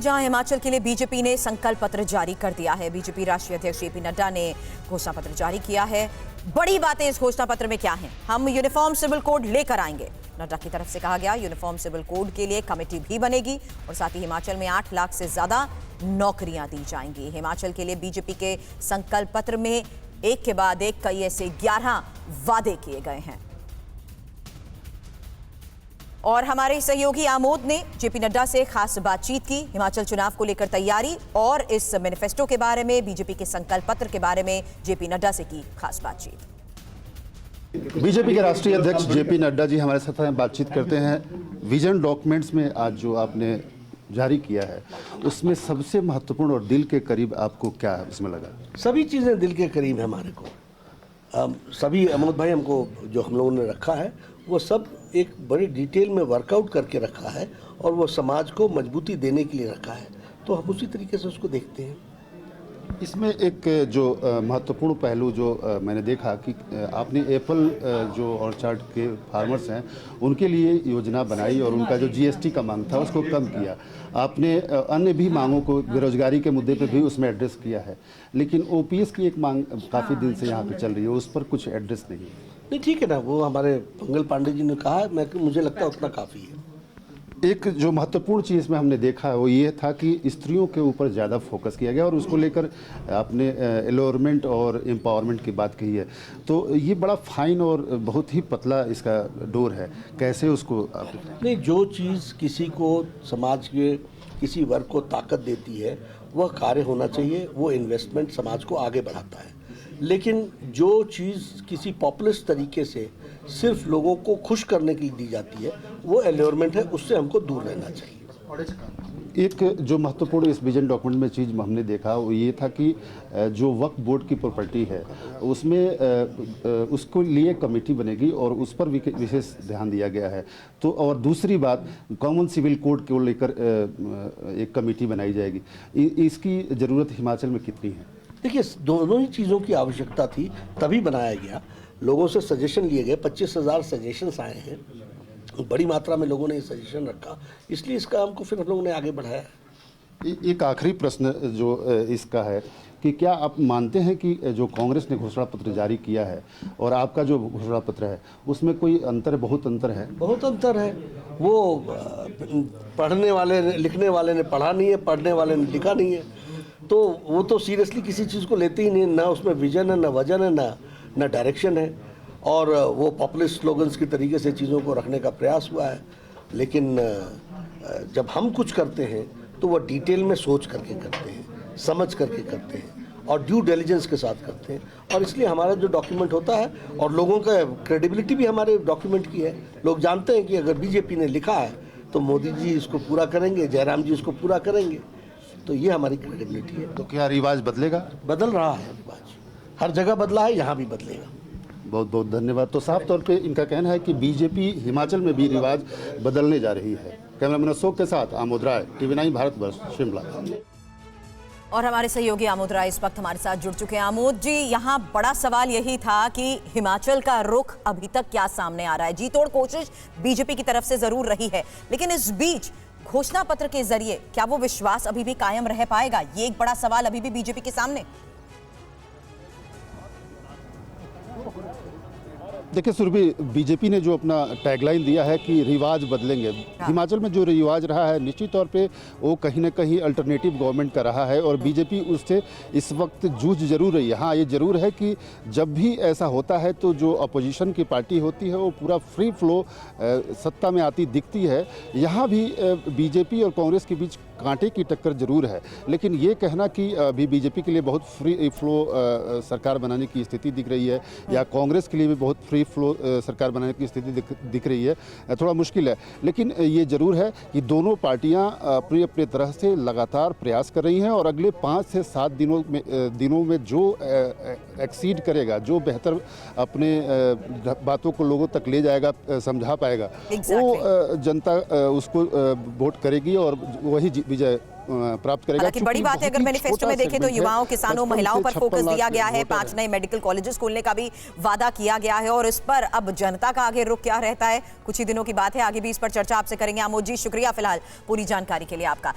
जहां हिमाचल के लिए बीजेपी ने संकल्प पत्र जारी कर दिया है। बीजेपी राष्ट्रीय अध्यक्ष जेपी नड्डा ने घोषणा पत्र जारी किया है। बड़ी बातें इस घोषणा पत्र में क्या हैं? हम यूनिफॉर्म सिविल कोड लेकर आएंगे, नड्डा की तरफ से कहा गया। यूनिफॉर्म सिविल कोड के लिए कमेटी भी बनेगी और साथ ही हिमाचल में 8 लाख से ज्यादा नौकरियां दी जाएंगी। हिमाचल के लिए बीजेपी के संकल्प पत्र में एक के बाद एक कई ऐसे 11 वादे किए गए हैं। और हमारे सहयोगी आमोद ने जेपी नड्डा से खास बातचीत की। हिमाचल चुनाव को लेकर तैयारी और इस मैनिफेस्टो के बारे में, बीजेपी के संकल्प पत्र के बारे में जेपी नड्डा से की खास बातचीत। बीजेपी के राष्ट्रीय अध्यक्ष जेपी नड्डा जी हमारे साथ बातचीत करते हैं। विजन डॉक्यूमेंट्स में आज जो आपने जारी किया है उसमें सबसे महत्वपूर्ण और दिल के करीब आपको क्या इसमें लगा? सभी चीज़ें दिल के करीब है हमारे को। सभी अमोद भाई हमको जो हम लोगों ने रखा है वो सब एक बड़ी डिटेल में वर्कआउट करके रखा है और वो समाज को मजबूती देने के लिए रखा है, तो हम उसी तरीके से उसको देखते हैं। इसमें एक जो महत्वपूर्ण पहलू जो मैंने देखा कि आपने एप्पल जो ऑर्चार्ड के फार्मर्स हैं उनके लिए योजना बनाई और उनका जो जीएसटी का मांग था उसको कम किया। आपने अन्य भी मांगों को, बेरोजगारी के मुद्दे पे भी उसमें एड्रेस किया है, लेकिन ओपीएस की एक मांग काफ़ी दिन से यहाँ पे चल रही है, उस पर कुछ एड्रेस नहीं। ठीक है ना, वो हमारे मंगल पांडे जी ने कहा, मुझे लगता है उतना काफ़ी है। एक जो महत्वपूर्ण चीज़ में हमने देखा है वो ये था कि स्त्रियों के ऊपर ज़्यादा फोकस किया गया और उसको लेकर आपने एलोरमेंट और एम्पावरमेंट की बात कही है, तो ये बड़ा फाइन और बहुत ही पतला इसका डोर है, कैसे उसको आप... नहीं, जो चीज़ किसी को समाज के किसी वर्ग को ताकत देती है वह कार्य होना चाहिए, वो इन्वेस्टमेंट समाज को आगे बढ़ाता है। लेकिन जो चीज़ किसी पॉपुलिस्ट तरीके से सिर्फ लोगों को खुश करने के लिए दी जाती है वो एल्योरमेंट है, उससे हमको दूर रहना चाहिए। एक जो महत्वपूर्ण इस विजन डॉक्यूमेंट में चीज़ हमने देखा वो ये था कि जो वक्फ बोर्ड की प्रॉपर्टी है उसमें उसको लिए कमेटी बनेगी और उस पर विशेष ध्यान दिया गया है। तो और दूसरी बात, कॉमन सिविल कोड को लेकर एक कमेटी बनाई जाएगी। इसकी ज़रूरत हिमाचल में कितनी है? देखिए, दोनों ही चीज़ों की आवश्यकता थी, तभी बनाया गया। लोगों से सजेशन लिए गए, 25,000 सजेशंस आए हैं, बड़ी मात्रा में लोगों ने ये सजेशन रखा, इसलिए इसका हमको फिर हम लोगों ने आगे बढ़ाया। एक आखिरी प्रश्न जो इसका है कि क्या आप मानते हैं कि जो कांग्रेस ने घोषणा पत्र जारी किया है और आपका जो घोषणा पत्र है उसमें कोई अंतर, बहुत अंतर है? बहुत अंतर है। वो पढ़ने वाले लिखने वाले ने पढ़ा नहीं है, पढ़ने वाले ने लिखा नहीं है, तो वो तो सीरियसली किसी चीज़ को लेते ही नहीं, ना उसमें विजन है, ना वजन है, ना डायरेक्शन है, और वो पॉपुलिस्ट स्लोगन्स की तरीके से चीज़ों को रखने का प्रयास हुआ है। लेकिन जब हम कुछ करते हैं तो वो डिटेल में सोच करके करते हैं, समझ करके करते हैं और ड्यू डिलिजेंस के साथ करते हैं, और इसलिए हमारा जो डॉक्यूमेंट होता है और लोगों का क्रेडिबिलिटी भी हमारे डॉक्यूमेंट की है। लोग जानते हैं कि अगर बीजेपी ने लिखा है तो मोदी जी इसको पूरा करेंगे, जयराम जी इसको पूरा करेंगे, तो ये हमारी क्रेडिबिलिटी है। तो क्या रिवाज बदलेगा? बदल रहा है रिवाज, हर जगह बदला है, यहाँ भी बदलेगा। बहुत बहुत धन्यवाद। तो साफ तौर पे इनका कहना है कि बीजेपी हिमाचल में भी रिवाज बदलने जा रही है। कैमरामैन अशोक के साथ आमोद राय, TV9 भारतवर्ष, शिमला। और हमारे सहयोगी आमोद राय इस वक्त हमारे साथ जुड़ चुके हैं। आमोद जी, यहाँ बड़ा सवाल यही था कि हिमाचल का रुख अभी तक क्या सामने आ रहा है? जी तोड़ कोशिश बीजेपी की तरफ से जरूर रही है, लेकिन इस बीच घोषणा पत्र के जरिए क्या वो विश्वास अभी भी कायम रह पाएगा? ये एक बड़ा सवाल अभी भी बीजेपी के सामने। देखिए सुरभि, बीजेपी ने जो अपना टैगलाइन दिया है कि रिवाज बदलेंगे, हिमाचल में जो रिवाज रहा है निश्चित तौर पे वो कहीं ना कहीं अल्टरनेटिव गवर्नमेंट का रहा है और बीजेपी उससे इस वक्त जूझ जरूर रही है। हाँ, ये जरूर है कि जब भी ऐसा होता है तो जो अपोजिशन की पार्टी होती है वो पूरा फ्री फ्लो सत्ता में आती दिखती है। यहाँ भी बीजेपी और कांग्रेस के बीच कांटे की टक्कर जरूर है, लेकिन ये कहना कि अभी बीजेपी के लिए बहुत फ्री फ्लो सरकार बनाने की स्थिति दिख रही है या कांग्रेस के लिए भी बहुत फ्री फ्लो सरकार बनाने की स्थिति दिख रही है, थोड़ा मुश्किल है। लेकिन ये जरूर है कि दोनों पार्टियां अपनी अपनी तरह से लगातार प्रयास कर रही हैं और अगले 5 से 7 दिनों में जो एक्सीड करेगा, जो बेहतर अपने बातों को लोगों तक ले जाएगा, समझा पाएगा, वो जनता उसको वोट करेगी और वही विजय प्राप्त करेगा। हालांकि बड़ी बात है, अगर मैनिफेस्टो में देखें तो युवाओं, किसानों, महिलाओं पर फोकस दिया गया है। 5 नए मेडिकल कॉलेजेस खोलने का भी वादा किया गया है और इस पर अब जनता का आगे रुख क्या रहता है, कुछ ही दिनों की बात है, आगे भी इस पर चर्चा आपसे करेंगे। आमोद जी, शुक्रिया फिलहाल पूरी जानकारी के लिए आपका।